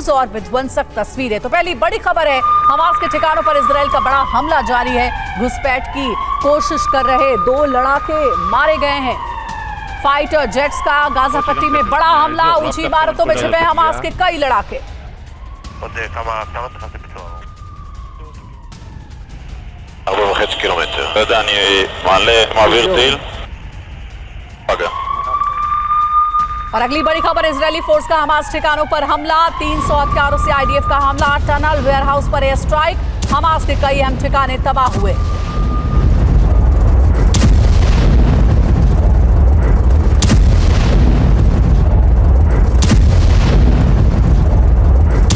Videos और विध्वंसक तस्वीरें। तो पहली बड़ी खबर है, हमास के ठिकानों पर इजराइल का बड़ा हमला जारी है। घुसपैठ की कोशिश कर रहे 2 लड़ाके मारे गए हैं। फाइटर जेट्स का गाजा पट्टी में बड़ा हमला, ऊंची इमारतों में छिपे हमास के कई लड़ाके। और अगली बड़ी खबर, इजरायली फोर्स का हमास ठिकानों पर हमला, 300 हथियारों से आईडीएफ का हमला, टनल वेयरहाउस पर एयर स्ट्राइक, हमास के कई अहम ठिकाने तबाह हुए।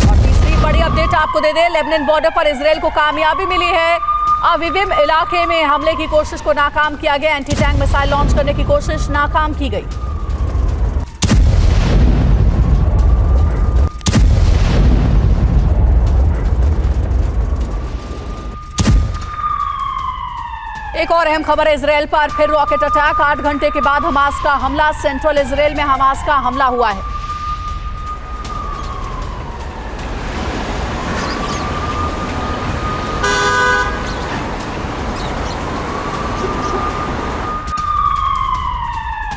और तीसरी बड़ी अपडेट आपको दे दें, लेबनान बॉर्डर पर इजरायल को कामयाबी मिली है। अविविम इलाके में हमले की कोशिश को नाकाम किया गया। एंटी टैंक मिसाइल लॉन्च करने की कोशिश नाकाम की गई। एक और अहम खबर है, इजरायल पर फिर रॉकेट अटैक। 8 घंटे के बाद हमास का हमला, सेंट्रल इजरायल में हमास का हमला हुआ है।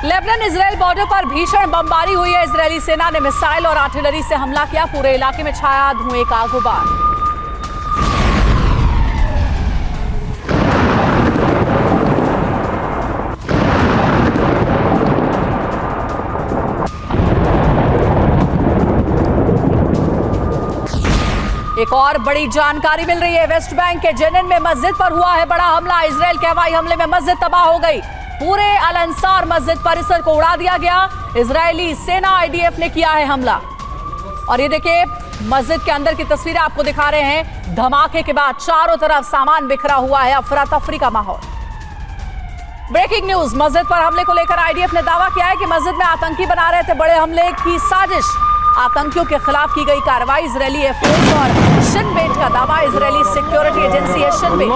लेबनान इजरायल बॉर्डर पर भीषण बमबारी हुई है। इजरायली सेना ने मिसाइल और आर्टिलरी से हमला किया। पूरे इलाके में छाया धुएं का गुबार। एक और बड़ी जानकारी मिल रही है, वेस्ट बैंक के जेनिन में मस्जिद पर हुआ है बड़ा हमला। इजरायल के हवाई हमले में मस्जिद तबाह हो गई। पूरे अल अंसार मस्जिद परिसर को उड़ा दिया गया। इजरायली सेना आईडीएफ ने किया है हमला। और ये देखिए, मस्जिद के अंदर की तस्वीरें आपको दिखा रहे हैं। धमाके के बाद चारों तरफ सामान बिखरा हुआ है, अफरा तफरी का माहौल। ब्रेकिंग न्यूज, मस्जिद पर हमले को लेकर आईडीएफ ने दावा किया है कि मस्जिद में आतंकी बना रहे थे बड़े हमले की साजिश। आतंकियों के खिलाफ की गई कार्रवाई। इजरायली एयरफोर्स और शिन बेट का दावा। इजरायली सिक्योरिटी एजेंसी है शिन बेट।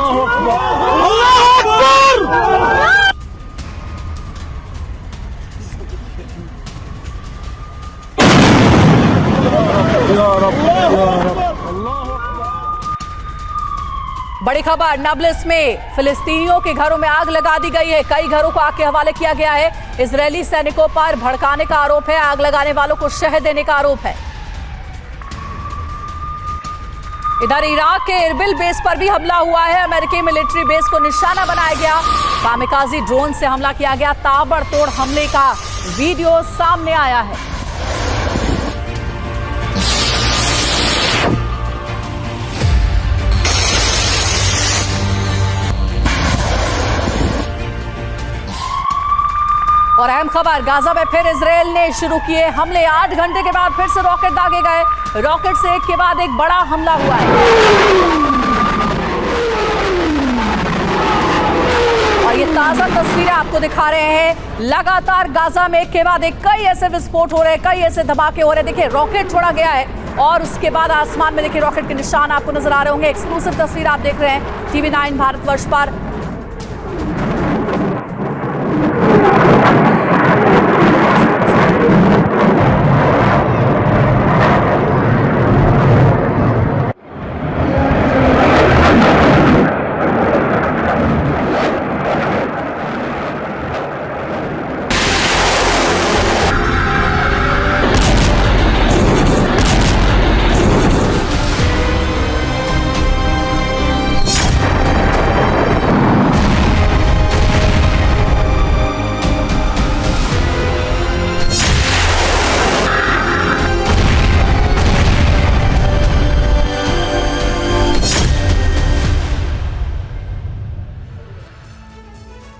बड़ी खबर, नाब्लस में फिलिस्तीनियों के घरों में आग लगा दी गई है। कई घरों को आग के हवाले किया गया है। इजरायली सैनिकों पर भड़काने का आरोप है। आग लगाने वालों को शह देने का आरोप है। इधर इराक के इरबिल बेस पर भी हमला हुआ है। अमेरिकी मिलिट्री बेस को निशाना बनाया गया। कामिकाजी ड्रोन से हमला किया गया। ताबड़तोड़ हमले का वीडियो सामने आया है। और अहम खबर, गाजा में फिर इजरायल ने शुरू किए हमले। 8 घंटे के बाद फिर से रॉकेट दागे गए। रॉकेट से एक के बाद एक बड़ा हमला हुआ है। और ये ताजा तस्वीरें आपको दिखा रहे हैं। लगातार गाजा में एक के बाद एक कई ऐसे विस्फोट हो रहे हैं, कई ऐसे धमाके हो रहे हैं। देखिए, रॉकेट छोड़ा गया है और उसके बाद आसमान में देखिए रॉकेट के निशान आपको नजर आ रहे होंगे। एक्सक्लूसिव तस्वीर आप देख रहे हैं टीवी 9 भारतवर्ष पर।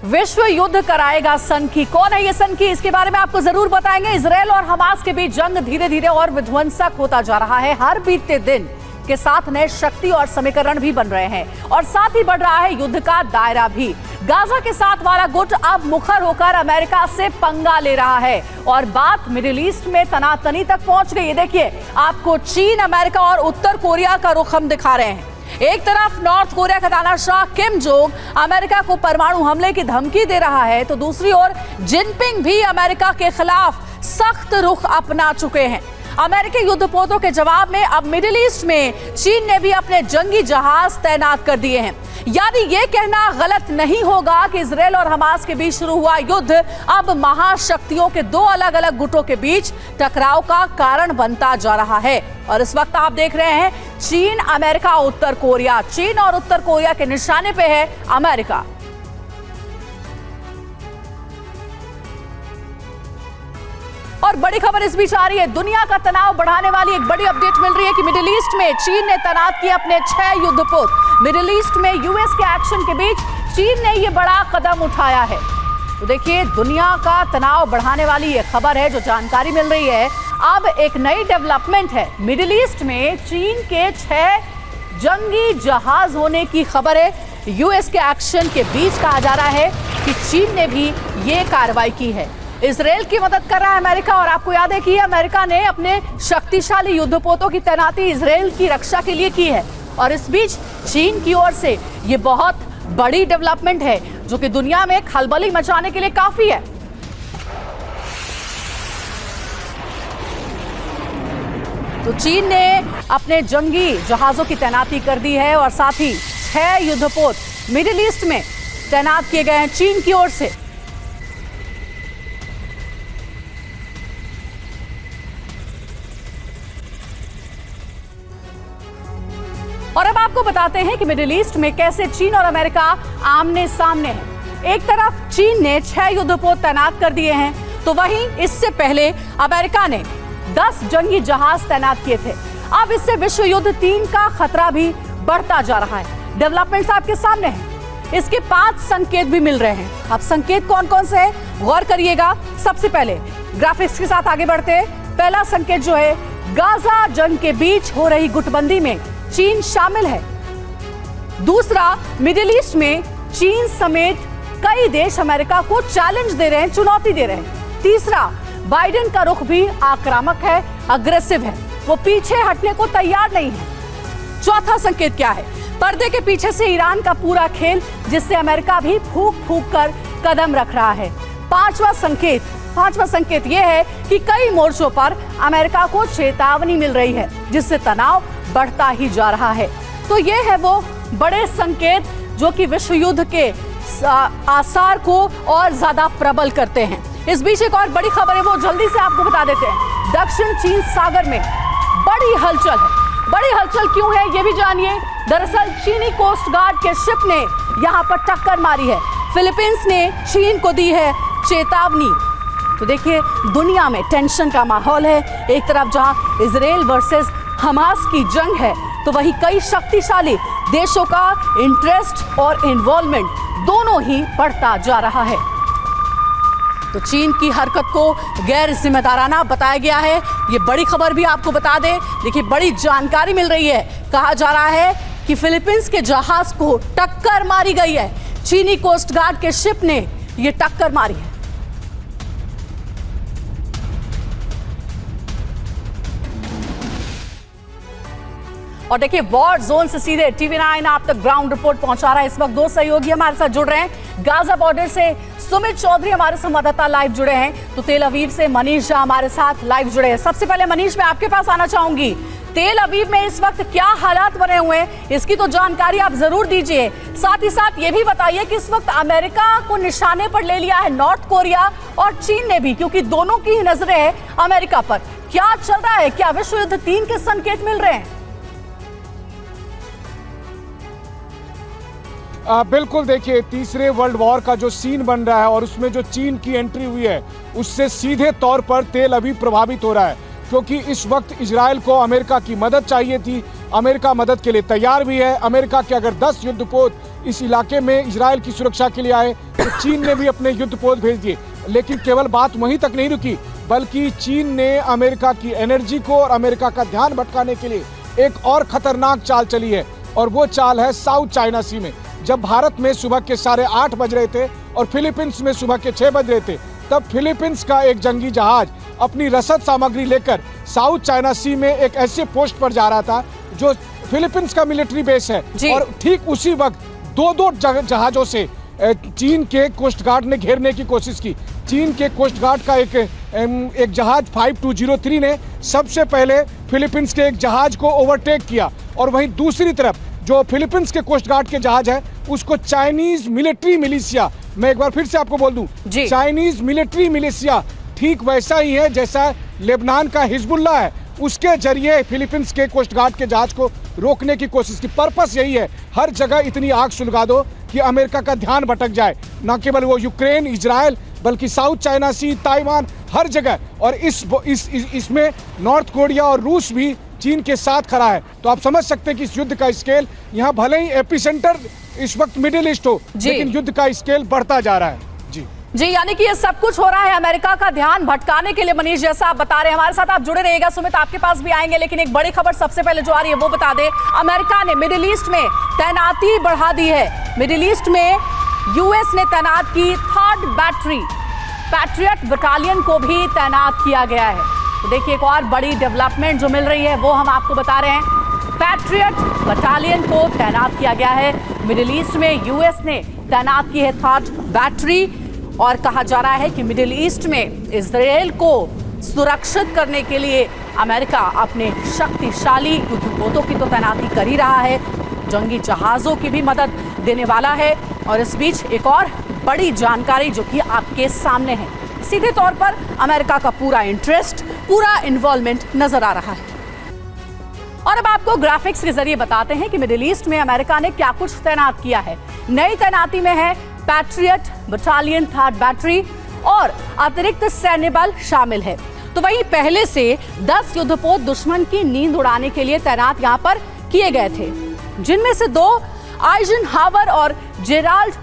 विश्व युद्ध कराएगा सनकी। कौन है ये सनकी, इसके बारे में आपको जरूर बताएंगे। इजरायल और हमास के बीच जंग धीरे धीरे और विध्वंसक होता जा रहा है। हर बीतते दिन के साथ नए शक्ति और समीकरण भी बन रहे हैं और साथ ही बढ़ रहा है युद्ध का दायरा भी। गाजा के साथ वाला गुट अब मुखर होकर अमेरिका से पंगा ले रहा है और बात मिडिल ईस्ट में तनातनी तक पहुंच गई है। देखिए, आपको चीन, अमेरिका और उत्तर कोरिया का रुख हम दिखा रहे हैं। एक तरफ नॉर्थ कोरिया का तानाशाह किम जोंग अमेरिका को परमाणु हमले की धमकी दे रहा है, तो दूसरी ओर जिनपिंग भी अमेरिका के खिलाफ सख्त रुख अपना चुके हैं। अमेरिकी युद्धपोतों के जवाब में अब मिडिल ईस्ट में चीन ने भी अपने जंगी जहाज तैनात कर दिए हैं। यानी ये कहना गलत नहीं होगा कि इजराइल और हमास के बीच शुरू हुआ युद्ध अब महाशक्तियों के दो अलग अलग गुटों के बीच टकराव का कारण बनता जा रहा है। और इस वक्त आप देख रहे हैं चीन, अमेरिका, उत्तर कोरिया। चीन और उत्तर कोरिया के निशाने पे है अमेरिका। और बड़ी खबर इस बीच आ रही है, दुनिया का तनाव बढ़ाने वाली एक बड़ी अपडेट मिल रही है कि मिडिल ईस्ट में चीन ने तैनात किए अपने 6 युद्धपोत। मिडिल ईस्ट में यूएस के एक्शन के बीच चीन ने यह बड़ा कदम उठाया है। तो देखिए, दुनिया का तनाव बढ़ाने वाली ये खबर है जो जानकारी मिल रही है। अब एक नई डेवलपमेंट है, मिडिल ईस्ट में चीन के 6 जंगी जहाज होने की खबर है। यूएस के एक्शन के बीच कहा जा रहा है कि चीन ने भी ये कार्रवाई की है। इजराइल की मदद कर रहा है अमेरिका, और आपको याद है कि अमेरिका ने अपने शक्तिशाली युद्धपोतों की तैनाती इजराइल की रक्षा के लिए की है। और इस बीच चीन की ओर से ये बहुत बड़ी डेवलपमेंट है जो कि दुनिया में खलबली मचाने के लिए काफी है। तो चीन ने अपने जंगी जहाजों की तैनाती कर दी है और साथ ही 6 युद्धपोत मिडिल ईस्ट में तैनात किए गए हैं चीन की ओर से। और अब आपको बताते हैं कि मिडिल ईस्ट में कैसे चीन और अमेरिका आमने सामने हैं। एक तरफ चीन ने 6 युद्धपोत तैनात कर दिए हैं, तो वहीं इससे पहले अमेरिका ने 10 जंगी जहाज तैनात किए थे। अब इससे विश्व युद्ध 3 का खतरा भी बढ़ता जा रहा है। डेवलपमेंट्स आपके सामने हैं, इसके 5 संकेत भी मिल रहे हैं। अब संकेत कौन कौन से हैं गौर करिएगा। सबसे पहले ग्राफिक्स के साथ आगे बढ़ते हैं। पहला संकेत जो है, गाजा जंग के बीच हो रही गुटबंदी में चीन शामिल है। दूसरा, मिडिल ईस्ट में चीन समेत कई देश अमेरिका को चैलेंज दे रहे हैं, चुनौती दे रहे हैं। तीसरा, बाइडेन का रुख भी आक्रामक है, अग्रेसिव है, वो पीछे हटने को तैयार नहीं है। चौथा संकेत क्या है, पर्दे के पीछे से ईरान का पूरा खेल, जिससे अमेरिका भी फूंक फूंक कर कदम रख रहा है। पांचवा संकेत यह है कि कई मोर्चों पर अमेरिका को चेतावनी मिल रही है, जिससे तनाव बढ़ता ही जा रहा है। तो ये है वो बड़े संकेत जो कि विश्व युद्ध के आसार को और ज्यादा प्रबल करते हैं। इस बीच एक और बड़ी खबर है, वो जल्दी से आपको बता देते हैं। दक्षिण चीन सागर में बड़ी हलचल है। बड़ी हलचल क्यों है ये भी जानिए। दरअसल चीनी कोस्ट गार्ड के शिप ने यहां पर टक्कर मारी है। फिलीपींस ने चीन को दी है चेतावनी। तो देखिए, दुनिया में टेंशन का माहौल है। एक तरफ जहां इजराइल वर्सेस हमास की जंग है, तो वहीं कई शक्तिशाली देशों का इंटरेस्ट और इन्वॉल्वमेंट दोनों ही बढ़ता जा रहा है। तो चीन की हरकत को गैर जिम्मेदाराना बताया गया है। ये बड़ी खबर भी आपको बता दें। देखिए, बड़ी जानकारी मिल रही है। कहा जा रहा है कि फिलीपींस के जहाज को टक्कर मारी गई है। चीनी कोस्ट गार्ड के शिप ने ये टक्कर मारी है। और देखिए, वॉर जोन से सीधे TV9 आप तक ग्राउंड रिपोर्ट पहुंचा रहा है। इस वक्त 2 सहयोगी हमारे साथ जुड़ रहे हैं। गाजा बॉर्डर से सुमित चौधरी हमारे संवाददाता लाइव जुड़े हैं, तो तेल अवीव से मनीष झा हमारे साथ लाइव जुड़े हैं। सबसे पहले मनीष, मैं आपके पास आना चाहूंगी। तेल अवीव में इस वक्त क्या हालात बने हुए हैं, इसकी तो जानकारी आप जरूर दीजिए। साथ ही साथ ये भी बताइए कि इस वक्त अमेरिका को निशाने पर ले लिया है नॉर्थ कोरिया और चीन ने भी, क्योंकि दोनों की ही नजरें हैं अमेरिका पर। क्या चल रहा है, क्या विश्व युद्ध 3 के संकेत मिल रहे हैं? बिल्कुल, देखिए, तीसरे वर्ल्ड वॉर का जो सीन बन रहा है और उसमें जो चीन की एंट्री हुई है, उससे सीधे तौर पर तेल अवीव प्रभावित हो रहा है, क्योंकि इस वक्त इजराइल को अमेरिका की मदद चाहिए थी। अमेरिका मदद के लिए तैयार भी है। अमेरिका के अगर 10 युद्धपोत इस इलाके में इजराइल की सुरक्षा के लिए आए, तो चीन ने भी अपने युद्धपोत भेज दिए। लेकिन केवल बात वहीं तक नहीं रुकी, बल्कि चीन ने अमेरिका की एनर्जी को और अमेरिका का ध्यान भटकाने के लिए एक और खतरनाक चाल चली है, और वो चाल है साउथ चाइना सी में। जब भारत में सुबह के 8:30 बज रहे थे और फिलीपींस में सुबह के 6 बज रहे थे, तब फिलीपींस का एक जंगी जहाज अपनी रसद सामग्री लेकर साउथ चाइना सी में एक ऐसे पोस्ट पर जा रहा था जो फिलीपींस का मिलिट्री बेस है। और ठीक उसी वक्त 2 जहाजों से चीन के कोस्ट गार्ड ने घेरने की कोशिश की। चीन के कोस्ट गार्ड का एक जहाज 5203 ने सबसे पहले फिलीपींस के एक जहाज को ओवरटेक किया और वहीं दूसरी तरफ जो फिलीपींस के कोस्ट गार्ड के जहाज है उसको चाइनीज मिलिट्री मिलिशिया, मैं एक बार फिर से आपको बोल दूं, चाइनीज मिलिट्री मिलिशिया ठीक वैसा ही है जैसा लेबनान का हिजबुल्लाह है, उसके जरिए फिलीपींस के कोस्ट गार्ड के जहाज को रोकने की कोशिश की। पर्पस यही है, हर जगह इतनी आग सुलगा दो कि अमेरिका का ध्यान भटक जाए, न केवल वो यूक्रेन, इजराइल, बल्कि साउथ चाइना सी, ताइवान, हर जगह। और इसमें नॉर्थ कोरिया और रूस भी चीन के साथ खड़ा है। तो आप समझ सकते हैं कि इस युद्ध का स्केल, यहाँ भले ही एपिसेंटर इस वक्त मिडिल ईस्ट हो, लेकिन युद्ध का स्केल बढ़ता जा रहा है। जी, यानी कि ये सब कुछ हो रहा है अमेरिका का ध्यान भटकाने के लिए। मनीष, जैसा आप बता रहे हैं, हमारे साथ आप जुड़े रहिएगा। सुमित, आपके पास भी आएंगे, लेकिन एक बड़ी खबर सबसे पहले जो आ रही है वो बता दें। अमेरिका ने मिडिल ईस्ट में तैनाती बढ़ा दी है। मिडिल ईस्ट में यूएस ने तैनात की 3rd बैटरी पैट्रियट बटालियन को भी तैनात किया गया है। तो देखिए, एक और बड़ी डेवलपमेंट जो मिल रही है वो हम आपको बता रहे हैं। पैट्रियट बटालियन को तैनात किया गया है। मिडिल ईस्ट में यूएस ने तैनात की है 3rd बैटरी, और कहा जा रहा है कि मिडिल ईस्ट में इजराइल को सुरक्षित करने के लिए अमेरिका अपने शक्तिशाली युद्धपोतों की तो तैनाती कर ही रहा है, जंगी जहाजों की भी मदद देने वाला है। और इस बीच एक और बड़ी जानकारी जो कि आपके सामने है, सीधे तौर पर अमेरिका का पूरा इंटरेस्ट, पूरा इन्वॉल्वमेंट नजर आ रहा है। और अब आपको ग्राफिक्स के जरिए बताते हैं कि मिडिल ईस्ट में अमेरिका ने क्या कुछ तैनात किया है। नई तैनाती में है पैट्रियट बटालियन 3rd बैटरी और अतिरिक्त सैन्य बल शामिल है। तो वहीं पहले से 10 युद्धपोत दुश्मन की नींद उड़ाने के लिए तैनात यहां पर किए गए थे, जिनमें से 2 आइजनहावर और जेराल्ड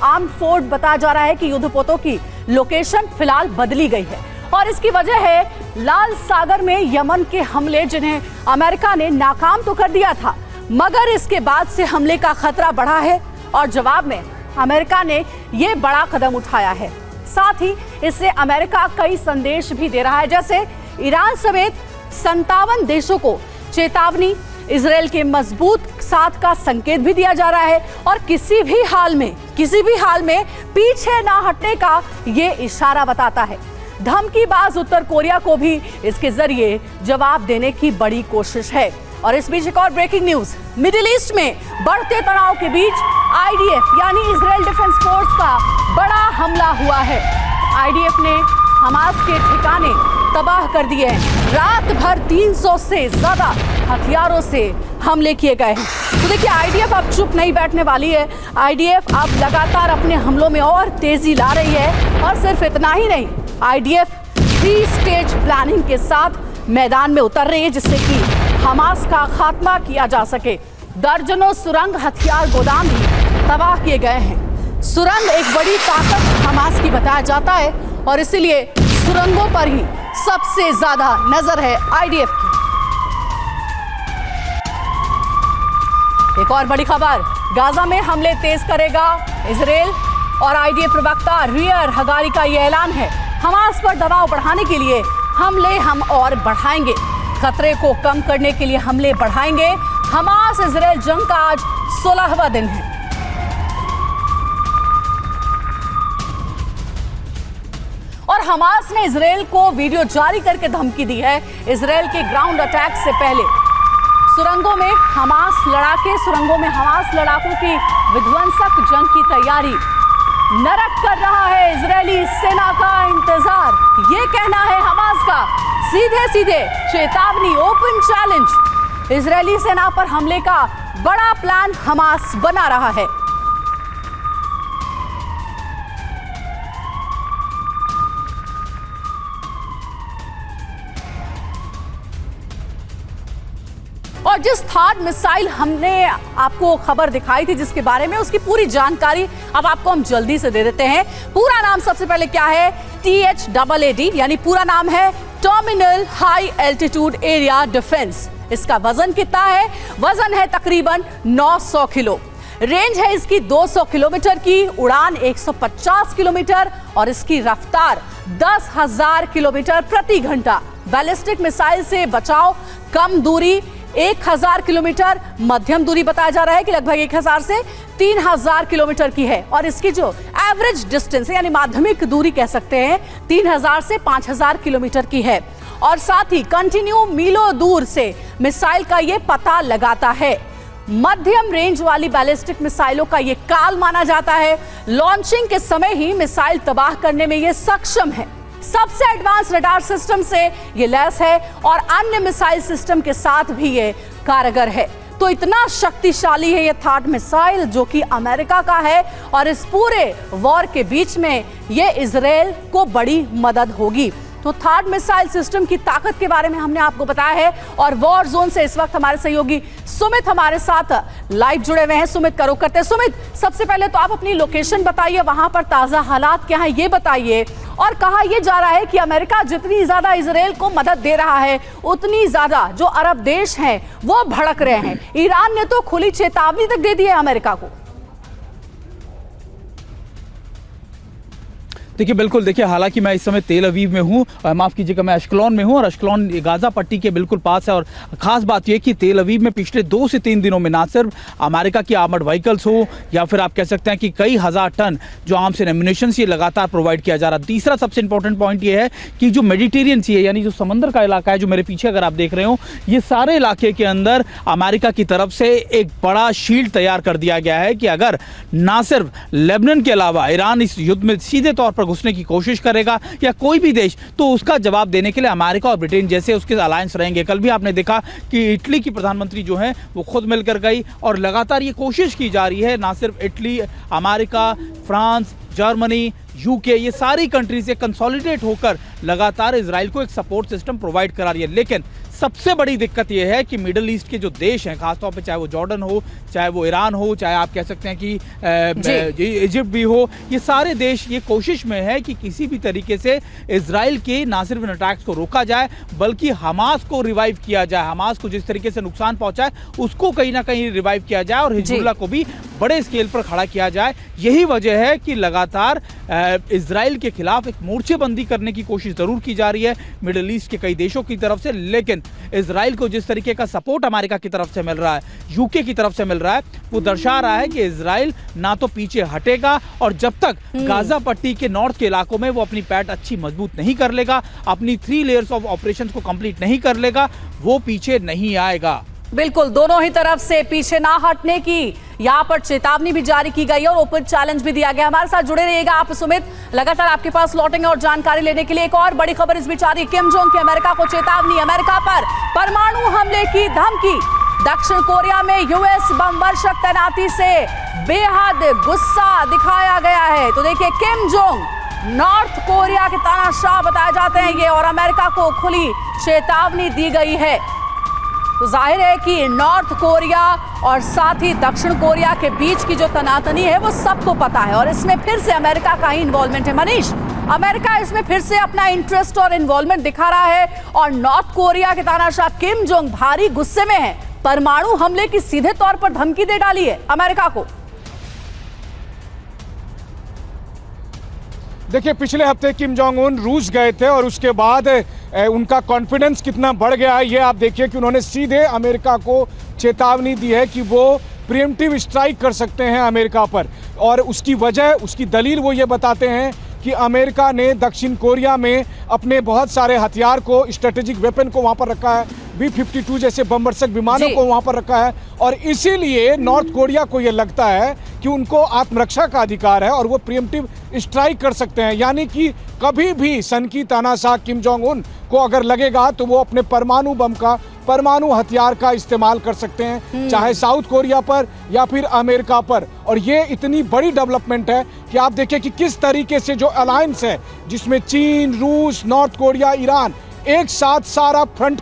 आर्मफोर्ड। बताया जा रहा है कि युद्धपोतों की लोकेशन फिलहाल बदली गई है और इसकी वजह है लाल सागर में यमन के हमले, जिन्हें अमेरिका ने नाकाम तो कर दिया था, मगर इसके बाद से हमले का खतरा बढ़ा है और जवाब में अमेरिका ने यह बड़ा कदम उठाया है। साथ ही इससे अमेरिका कई संदेश भी दे रहा है, जैसे ईरान समेत 57 देशों को चेतावनी, इजराइल के मजबूत साथ का संकेत भी दिया जा रहा है और किसी भी हाल में पीछे ना हटने का ये इशारा बताता है। धमकीबाज उत्तर कोरिया को भी इसके जरिए जवाब देने की बड़ी कोशिश है। और इस बीच एक और ब्रेकिंग न्यूज, मिडिल ईस्ट में बढ़ते तनाव के बीच आईडीएफ यानी इजराइल डिफेंस फोर्स का बड़ा हमला हुआ है। आईडीएफ ने हमास के ठिकाने तबाह कर दिए हैं। रात भर 300 से ज्यादा हथियारों से हमले किए गए हैं। तो देखिए, आईडीएफ अब चुप नहीं बैठने वाली है। आईडीएफ अब लगातार अपने हमलों में और तेजी ला रही है और सिर्फ इतना ही नहीं, आईडीएफ 3 स्टेज प्लानिंग के साथ मैदान में उतर रही है, जिससे कि हमास का खात्मा किया जा सके। दर्जनों सुरंग, हथियार गोदाम भी तबाह किए गए हैं। सुरंग एक बड़ी ताकत हमास की बताया जाता है और इसीलिए सुरंगों पर ही सबसे ज्यादा नजर है आईडीएफ की। एक और बड़ी खबर, गाजा में हमले तेज करेगा इजराइल और आईडीएफ प्रवक्ता रियर हगारी का यह ऐलान है। हमास पर दबाव बढ़ाने के लिए हमले हम और बढ़ाएंगे, खतरे को कम करने के लिए हमले बढ़ाएंगे। हमास इजराइल जंग का आज 16वां दिन है। और हमास ने इजराइल को वीडियो जारी करके धमकी दी है। इजराइल के ग्राउंड अटैक से पहले सुरंगों में हमास लड़ाकों की विध्वंसक जंग की तैयारी। नरक कर रहा है इजरायली सेना का इंतजार, ये कहना है हमास का। सीधे चेतावनी, ओपन चैलेंज। इजरायली सेना पर हमले का बड़ा प्लान हमास बना रहा है। और जिस थाड मिसाइल हमने आपको खबर दिखाई थी जिसके बारे में, उसकी पूरी जानकारी अब आपको हम जल्दी से दे देते हैं। पूरा नाम सबसे पहले क्या है, THAAD, यानी पूरा नाम है terminal high altitude area defence. इसका वजन कितना है? वजन है तकरीबन 900 किलो। रेंज है इसकी 200 किलोमीटर की, उड़ान 150 किलोमीटर और इसकी रफ्तार 10,000 किलोमीटर प्रति घंटा। बैलिस्टिक मिसाइल से बचाव, कम दूरी, 1000 किलोमीटर मध्यम दूरी बताया जा रहा है कि लगभग 1000 से 3000 किलोमीटर की है, और इसकी जो एवरेज डिस्टेंस यानी माध्यमिक दूरी कह सकते हैं 3000 से 5000 किलोमीटर की है। और साथ ही कंटिन्यू मीलों दूर से मिसाइल का ये पता लगाता है। मध्यम रेंज वाली बैलिस्टिक मिसाइलों का ये काल माना जाता है। लॉन्चिंग के समय ही मिसाइल तबाह करने में ये सक्षम है। सबसे एडवांस रडार सिस्टम से ये लैस है और अन्य मिसाइल सिस्टम के साथ भी ये कारगर है। तो इतना शक्तिशाली है ये थाट मिसाइल जो कि अमेरिका का है, और इस पूरे वॉर के बीच में ये इजराइल को बड़ी मदद होगी। तो थाट मिसाइल सिस्टम की ताकत के बारे में हमने आपको बताया है, और वॉर जोन से इस वक्त हमारे सहयोगी सुमित हमारे साथ लाइव जुड़े हुए हैं। सुमित करो करते हैं। सुमित, सबसे पहले तो आप अपनी लोकेशन बताइए, वहां पर ताजा हालात क्या हैं ये बताइए, और कहा यह जा रहा है कि अमेरिका जितनी ज्यादा इजराइल को मदद दे रहा है उतनी ज्यादा जो अरब देश हैं वो भड़क रहे हैं। ईरान ने तो खुली चेतावनी तक दे दी है अमेरिका को। देखिए बिल्कुल, देखिए हालांकि मैं इस समय तेल अवीव में हूँ, माफ़ कीजिएगा मैं अश्कलोन में हूँ, और अश्कलोन गाज़ा पट्टी के बिल्कुल पास है। और ख़ास बात यह कि तेल अवीव में पिछले 2 से 3 दिनों में ना सिर्फ अमेरिका की आर्मर्ड व्हीकल्स हो, या फिर आप कह सकते हैं कि कई हज़ार टन जो आर्म्स एंड एम्यूनिशन ये लगातार प्रोवाइड किया जा रहा है। तीसरा सबसे इंपॉर्टेंट पॉइंट ये है कि जो मेडिटेरियन सी है यानी जो समंदर का इलाका है, जो मेरे पीछे अगर आप देख रहे हो, ये सारे इलाके के अंदर अमेरिका की तरफ से एक बड़ा शील्ड तैयार कर दिया गया है कि अगर ना सिर्फ लेबनान के अलावा ईरान इस युद्ध में सीधे तौर पर घुसने की कोशिश करेगा या कोई भी देश, तो उसका जवाब देने के लिए अमेरिका और ब्रिटेन जैसे उसके अलायंस रहेंगे। कल भी आपने देखा कि इटली की प्रधानमंत्री जो है वो खुद मिलकर गई, और लगातार ये कोशिश की जा रही है ना सिर्फ Italy, America, France, Germany, UK, ये सारी कंट्री से कंसोलिडेट होकर लगातार इजराइल को एक सपोर्ट सिस्टम प्रोवाइड करा रही है। लेकिन सबसे बड़ी दिक्कत यह है कि मिडल ईस्ट के जो देश हैं, खासतौर पे चाहे वो जॉर्डन हो, चाहे वो ईरान हो, चाहे आप कह सकते हैं कि इजिप्ट भी हो, ये सारे देश ये कोशिश में है कि किसी भी तरीके से इजराइल के ना सिर्फ इन अटैक्स को रोका जाए बल्कि हमास को रिवाइव किया जाए। हमास को जिस तरीके से नुकसान पहुंचा है उसको कहीं ना कहीं रिवाइव किया जाए, और हिजबुल्लाह को भी बड़े स्केल पर खड़ा किया जाए। यही वजह है कि लगातार इजराइल के खिलाफ एक मोर्चेबंदी करने की कोशिश जरूर की जा रही है मिडिल ईस्ट के कई देशों की तरफ से। लेकिन इजराइल को जिस तरीके का सपोर्ट अमेरिका की तरफ से मिल रहा है, यूके की तरफ से मिल रहा है, वो दर्शा रहा है कि इजराइल ना तो पीछे हटेगा, और जब तक गाजा पट्टी के नॉर्थ के इलाकों में वो अपनी पैठ अच्छी मजबूत नहीं कर लेगा, अपनी 3 लेयर्स ऑफ ऑपरेशंस को कंप्लीट नहीं कर लेगा, वो पीछे नहीं आएगा। बिल्कुल, दोनों ही तरफ से पीछे ना हटने की यहाँ पर चेतावनी भी जारी की गई है और ओपन चैलेंज भी दिया गया। हमारे साथ जुड़े रहिएगा आप सुमित, लगातार आपके पास लौटेंगे और जानकारी लेने के लिए। एक और बड़ी खबर इस बीच आ रही है, किम जोंग की अमेरिका को चेतावनी, अमेरिका पर परमाणु हमले की धमकी। दक्षिण कोरिया में यूएस बम वर्षक तैनाती से बेहद गुस्सा दिखाया गया है। तो देखिए, किम जोंग नॉर्थ कोरिया के तानाशाह बताए जाते हैं ये, और अमेरिका को खुली चेतावनी दी गई है। तो जाहिर है कि नॉर्थ कोरिया और साथ ही दक्षिण कोरिया के बीच की जो तनातनी है वो सबको पता है, और इसमें फिर से अमेरिका का ही इन्वॉल्वमेंट है। मनीष, अमेरिका इसमें फिर से अपना इंटरेस्ट और इन्वॉल्वमेंट दिखा रहा है, और नॉर्थ कोरिया के तानाशाह किम जोंग भारी गुस्से में है। परमाणु हमले की सीधे तौर पर धमकी दे डाली है अमेरिका को। देखिए, पिछले हफ्ते किम जोंग उन रूस गए थे, और उसके बाद उनका कॉन्फिडेंस कितना बढ़ गया है ये आप देखिए कि उन्होंने सीधे अमेरिका को चेतावनी दी है कि वो प्रीएम्प्टिव स्ट्राइक कर सकते हैं अमेरिका पर। और उसकी वजह, उसकी दलील वो ये बताते हैं कि अमेरिका ने दक्षिण कोरिया में अपने बहुत सारे हथियार को, स्ट्रेटेजिक वेपन को वहाँ पर रखा है, B-52 जैसे बमवर्षक विमानों को वहाँ पर रखा है, और इसीलिए नॉर्थ कोरिया को ये लगता है कि उनको आत्मरक्षा का अधिकार है और वो प्रीएम्प्टिव स्ट्राइक कर सकते हैं। यानी कि कभी भी सनकी तानाशाह किम जोंग उन को अगर लगेगा तो वो अपने परमाणु बम का, परमाणु हथियार का इस्तेमाल कर सकते हैं, चाहे साउथ कोरिया पर या फिर अमेरिका पर। और ये इतनी बड़ी डेवलपमेंट है कि आप देखिए कि किस तरीके से जो अलायंस है जिसमें चीन, रूस, नॉर्थ कोरिया, ईरान, एक साथ सारा फ्रंट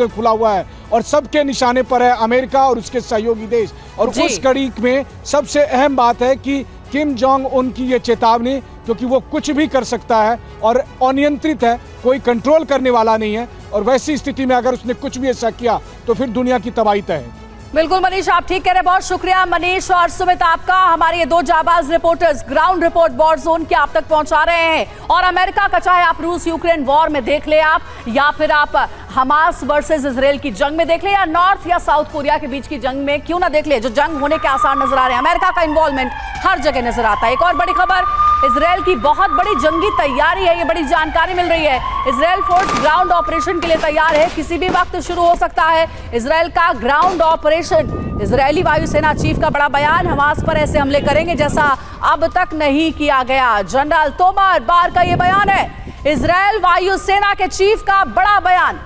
खुला हुआ है, और सबके निशाने पर है अमेरिका और उसके सहयोगी देश। और उस कड़ी में सबसे अहम बात है कि किम जोंग उन की ये चेतावनी, क्योंकि वो कुछ भी कर सकता है और अनियंत्रित है, कोई कंट्रोल करने वाला नहीं है, और वैसी स्थिति में अगर उसने कुछ भी ऐसा किया तो फिर दुनिया की तबाही तय है। बिल्कुल मनीष, आप ठीक कह रहे हैं। बहुत शुक्रिया मनीष और सुमित आपका। हमारे ये दो जाबाज reporters ground report war zone के आप तक पहुंचा रहे हैं। और अमेरिका का, चाहे आप रूस यूक्रेन वॉर में देख ले आप, या फिर आप हमास वर्सेस इजराइल की जंग में देख ले, या नॉर्थ या साउथ कोरिया के बीच की जंग में क्यों ना देख ले, जो जंग होने के आसार नजर आ रहे हैं, अमेरिका का इन्वॉल्वमेंट हर जगह नजर आता है। एक और बड़ी खबर, इजराइल की बहुत बड़ी जंगी तैयारी है, ये बड़ी जानकारी मिल रही है। इजराइल फोर्स ग्राउंड ऑपरेशन के लिए तैयार है, किसी भी वक्त शुरू हो सकता है इजराइल का ग्राउंड ऑपरेशन। इजरायली वायुसेना चीफ का बड़ा बयान, हमास पर ऐसे हमले करेंगे जैसा अब तक नहीं किया गया। जनरल तोमर बार का ये बयान है, इजराइल वायुसेना के चीफ का बड़ा बयान।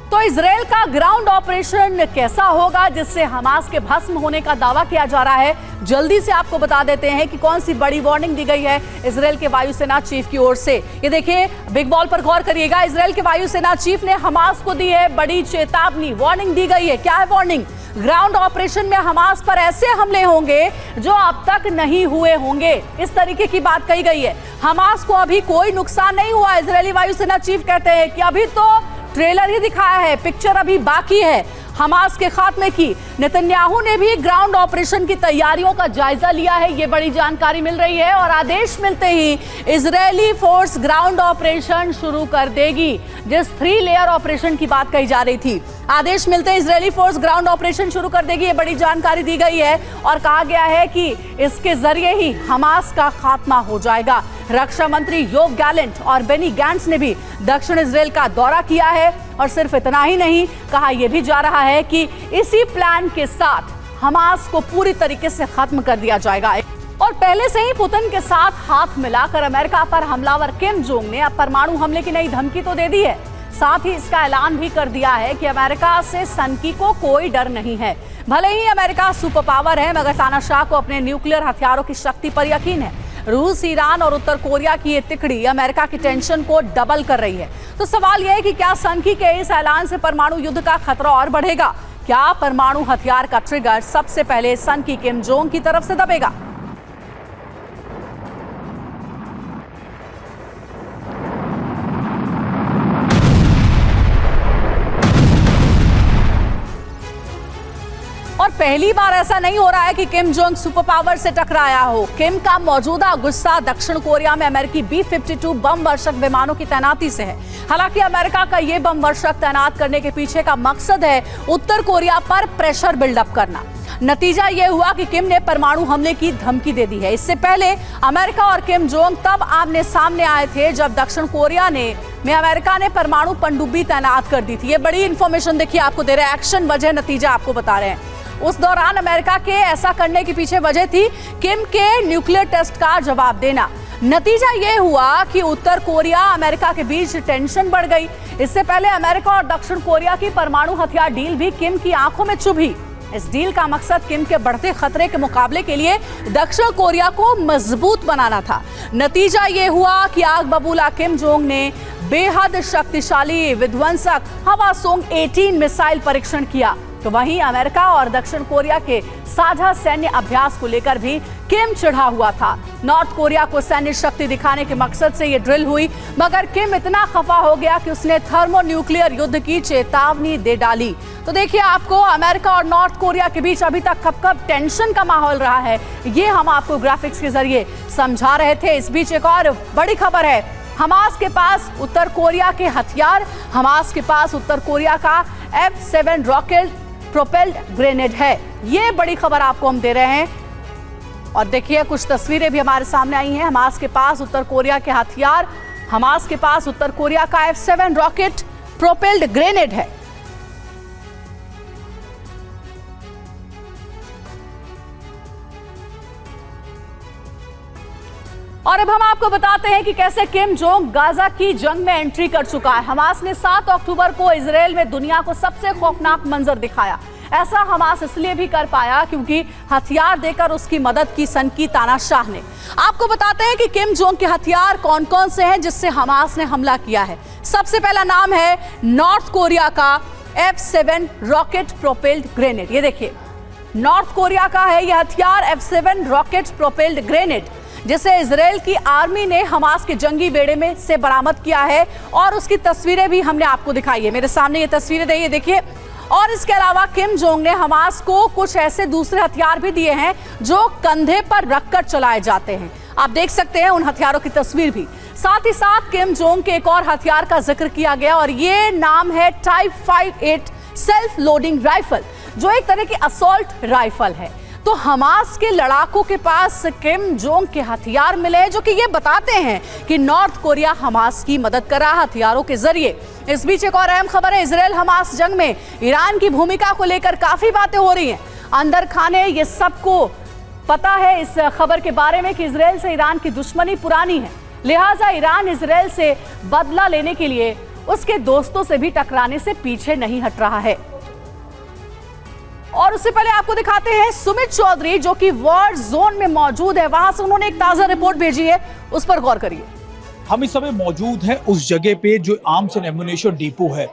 तो इजराइल का ग्राउंड ऑपरेशन कैसा होगा जिससे हमास के भस्म होने का दावा किया जा रहा है, जल्दी से आपको बता देते हैं कि कौन सी बड़ी वार्निंग दी गई है इजराइल के वायुसेना चीफ की ओर से। ये देखिए, बिग वॉल पर गौर करिएगा। इजराइल के वायुसेना चीफ ने हमास को दी है बड़ी चेतावनी, वार्निंग दी गई है। क्या है वार्निंग? ग्राउंड ऑपरेशन में हमास पर ऐसे हमले होंगे जो अब तक नहीं हुए होंगे, इस तरीके की बात कही गई है। हमास को अभी कोई नुकसान नहीं हुआ। इजरायली वायुसेना चीफ कहते हैं कि अभी तो ट्रेलर ही दिखाया है, पिक्चर अभी बाकी है हमास के खात्मे की। नेतन्याहू ने भी ग्राउंड ऑपरेशन की तैयारियों का जायजा लिया है, ये बड़ी जानकारी मिल रही है। और आदेश मिलते ही इजरायली फोर्स ग्राउंड ऑपरेशन शुरू कर देगी, जिस 3 लेयर ऑपरेशन की बात कही जा रही थी। आदेश मिलते ही इजरायली फोर्स ग्राउंड ऑपरेशन शुरू कर देगी, ये बड़ी जानकारी दी गई है। और कहा गया है कि इसके जरिए ही हमास का खात्मा हो जाएगा। रक्षा मंत्री योव गैलेंट और बेनी गैंट्स ने भी दक्षिण इजराइल का दौरा किया है। और सिर्फ इतना ही नहीं, कहा यह भी जा रहा है कि इसी प्लान के साथ हमास को पूरी तरीके से खत्म कर दिया जाएगा। और पहले से ही पुतिन के साथ हाथ मिलाकर अमेरिका पर हमलावर किम जोंग ने अब परमाणु हमले की नई धमकी तो दे दी है, साथ ही इसका ऐलान भी कर दिया है कि अमेरिका से सनकी को कोई डर नहीं है। भले ही अमेरिका सुपर पावर है, मगर तानाशाह को अपने न्यूक्लियर हथियारों की शक्ति पर यकीन है। रूस, ईरान और उत्तर कोरिया की ये तिकड़ी अमेरिका की टेंशन को डबल कर रही है। तो सवाल यह है कि क्या सनकी के इस ऐलान से परमाणु युद्ध का खतरा और बढ़ेगा? क्या परमाणु हथियार का ट्रिगर सबसे पहले सनकी किम जोंग की तरफ से दबेगा? और पहली बार ऐसा नहीं हो रहा है कि किम जोंग सुपर पावर से टकराया हो। किम का मौजूदा गुस्सा दक्षिण कोरिया में अमेरिकी B-52 बम वर्षक विमानों की तैनाती से है। हालांकि अमेरिका का ये बम वर्षक तैनात करने के पीछे का मकसद है उत्तर कोरिया पर प्रेशर बिल्डअप करना। नतीजा यह हुआ कि किम ने परमाणु हमले की धमकी दे दी है। इससे पहले अमेरिका और किम जोंग तब आमने सामने आए थे जब दक्षिण कोरिया में अमेरिका ने परमाणु पनडुब्बी तैनात कर दी थी। ये बड़ी इंफॉर्मेशन देखिए आपको दे रहे हैं, एक्शन वजह नतीजा आपको बता रहे हैं। उस दौरान अमेरिका के ऐसा करने के पीछे वजह थी किम के न्यूक्लियर टेस्ट का जवाब देना। नतीजा यह हुआ कि उत्तर कोरिया अमेरिका के बीच टेंशन बढ़ गई। इससे पहले अमेरिका और दक्षिण कोरिया की परमाणु हथियार डील भी किम की आंखों में चुभी। इस डील का मकसद किम के बढ़ते खतरे के मुकाबले के लिए दक्षिण कोरिया को मजबूत बनाना था। नतीजा यह हुआ कि आग बबूला किम जोंग ने बेहद शक्तिशाली विध्वंसक हवासोंग 18 मिसाइल परीक्षण किया। तो वहीं अमेरिका और दक्षिण कोरिया के साझा सैन्य अभ्यास को लेकर भी किम चिढ़ा हुआ था। नॉर्थ कोरिया को सैन्य शक्ति दिखाने के मकसद से यह ड्रिल हुई, मगर किम इतना खफा हो गया कि उसने थर्मोन्यूक्लियर युद्ध की चेतावनी दे डाली। तो देखिए, आपको अमेरिका और नॉर्थ कोरिया के बीच अभी तक कब टेंशन का माहौल रहा है, ये हम आपको ग्राफिक्स के जरिए समझा रहे थे। इस बीच एक और बड़ी खबर है, हमास के पास उत्तर कोरिया के हथियार, हमास के पास उत्तर कोरिया का F-7 रॉकेट प्रोपेल्ड ग्रेनेड है। ये बड़ी खबर आपको हम दे रहे हैं। और देखिए, कुछ तस्वीरें भी हमारे सामने आई हैं। हमास के पास उत्तर कोरिया के हथियार, हमास के पास उत्तर कोरिया का F-7 रॉकेट प्रोपेल्ड ग्रेनेड है। और अब हम आपको बताते हैं कि कैसे किम जोंग गाजा की जंग में एंट्री कर चुका है। हमास ने 7 अक्टूबर को इजराइल में दुनिया को सबसे खौफनाक मंजर दिखाया। ऐसा हमास इसलिए भी कर पाया क्योंकि हथियार देकर उसकी मदद की सनकी तानाशाह ने। आपको बताते हैं कि किम जोंग के हथियार कौन कौन से हैं जिससे हमास ने हमला किया है। सबसे पहला नाम है नॉर्थ कोरिया का F-7 रॉकेट प्रोपेल्ड ग्रेनेड। ये देखिए, नॉर्थ कोरिया का है यह हथियार F-7 रॉकेट प्रोपेल्ड ग्रेनेड। जिसे इजराइल की आर्मी ने हमास के जंगी बेड़े में से बरामद किया है और उसकी तस्वीरें भी हमने आपको दिखाई है। मेरे सामने ये तस्वीरें ये देखिए। और इसके अलावा किम जोंग ने हमास को कुछ ऐसे दूसरे हथियार भी दिए हैं जो कंधे पर रखकर चलाए जाते हैं। आप देख सकते हैं उन हथियारों की तस्वीर भी। साथ ही साथ किम जोंग के एक और हथियार का जिक्र किया गया और ये नाम है टाइप 58 सेल्फ लोडिंग राइफल, जो एक तरह की असॉल्ट राइफल है। तो हमास के लड़ाकों के पास किम जोंग के हथियार मिले जो कि ये बताते हैं कि नॉर्थ कोरिया हमास की मदद कर रहा हथियारों के जरिए। इस बीच एक और अहम खबर है, इजराइल हमास जंग में ईरान की भूमिका को लेकर काफी बातें हो रही हैं। अंदर खाने ये सबको पता है इस खबर के बारे में कि इजराइल से ईरान की दुश्मनी पुरानी है, लिहाजा ईरान इजराइल से बदला लेने के लिए उसके दोस्तों से भी टकराने से पीछे नहीं हट रहा है। और उससे पहले आपको दिखाते हैं सुमित चौधरी जो कि वॉर जोन में मौजूद है, वहां से उन्होंने एक ताजा रिपोर्ट भेजी है, उस पर गौर करिए। हम इस समय मौजूद हैं उस जगह पे जो आर्म्स एंड एम्युनिशन डिपो है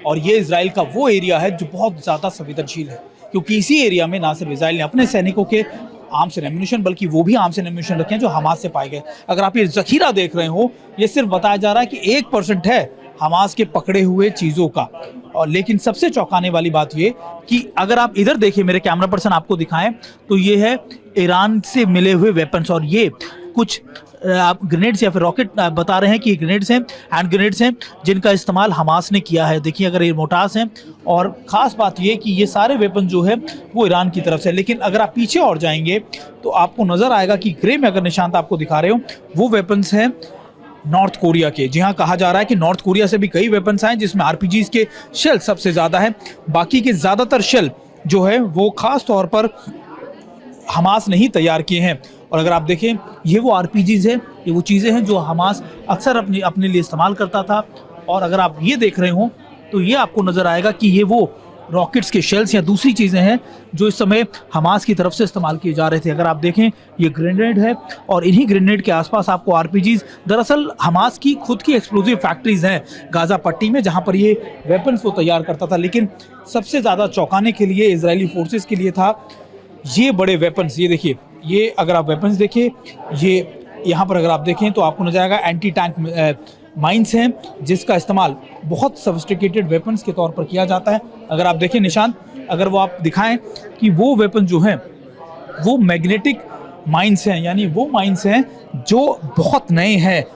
और ये इजराइल का वो एरिया है जो बहुत ज़्यादा संवेदनशील है, क्योंकि इसी एरिया में ना सिर्फ इजराइल ने अपने सैनिकों के आर्म्स एंड एम्युनिशन बल्कि वो भी आर्म्स एंड एम्युनिशन रखे हैं जो हमास से पाए गए। अगर आप ये जखीरा देख रहे हो, ये सिर्फ बताया जा रहा है कि 1% है हमास के पकड़े हुए चीज़ों का। और लेकिन सबसे चौंकाने वाली बात ये कि अगर आप इधर देखिए, मेरे कैमरा पर्सन आपको दिखाएं, तो ये है ईरान से मिले हुए वेपन्स और ये कुछ ग्रेनेड्स या फिर रॉकेट बता रहे हैं कि ग्रेनेड्स हैं, हैंड ग्रेनेड्स हैं जिनका इस्तेमाल हमास ने किया है। देखिए अगर ये मोटार्स हैं और ख़ास बात ये कि ये सारे वेपन जो है वो ईरान की तरफ से। लेकिन अगर आप पीछे और जाएंगे तो आपको नज़र आएगा कि ग्रे में अगर निशान आपको दिखा रहे हो वो वेपन्स हैं नॉर्थ कोरिया के। जी हाँ, कहा जा रहा है कि नॉर्थ कोरिया से भी कई वेपन्स आए जिसमें आरपीजीज के शेल सबसे ज़्यादा है। बाकी के ज़्यादातर शेल जो है वो ख़ास तौर पर हमास ने ही तैयार किए हैं। और अगर आप देखें ये वो आरपीजीज है, ये वो चीज़ें हैं जो हमास अक्सर अपने लिए इस्तेमाल करता था। और अगर आप ये देख रहे हो तो ये आपको नज़र आएगा कि ये वो रॉकेट्स के शेल्स या दूसरी चीज़ें हैं जो इस समय हमास की तरफ से इस्तेमाल किए जा रहे थे। अगर आप देखें ये ग्रेनेड है और इन्हीं ग्रेनेड के आसपास आपको आरपीजीज, दरअसल हमास की खुद की एक्सप्लोजिव फैक्ट्रीज हैं गाज़ा पट्टी में जहां पर ये वेपन्स वो तैयार करता था। लेकिन सबसे ज़्यादा चौंकाने के लिए इजरायली फोर्सेस के लिए था ये बड़े वेपन्स। ये देखिए, ये अगर आप वेपन्स देखिए, ये यहाँ पर अगर आप देखें तो आपको नजर आएगा एंटी टैंक माइंस हैं जिसका इस्तेमाल बहुत सोफिस्टिकेटेड वेपन्स के तौर पर किया जाता है। अगर आप देखें निशान, अगर वो आप दिखाएं कि वो वेपन जो हैं वो मैग्नेटिक माइंस हैं, यानी वो माइंस हैं जो बहुत नए हैं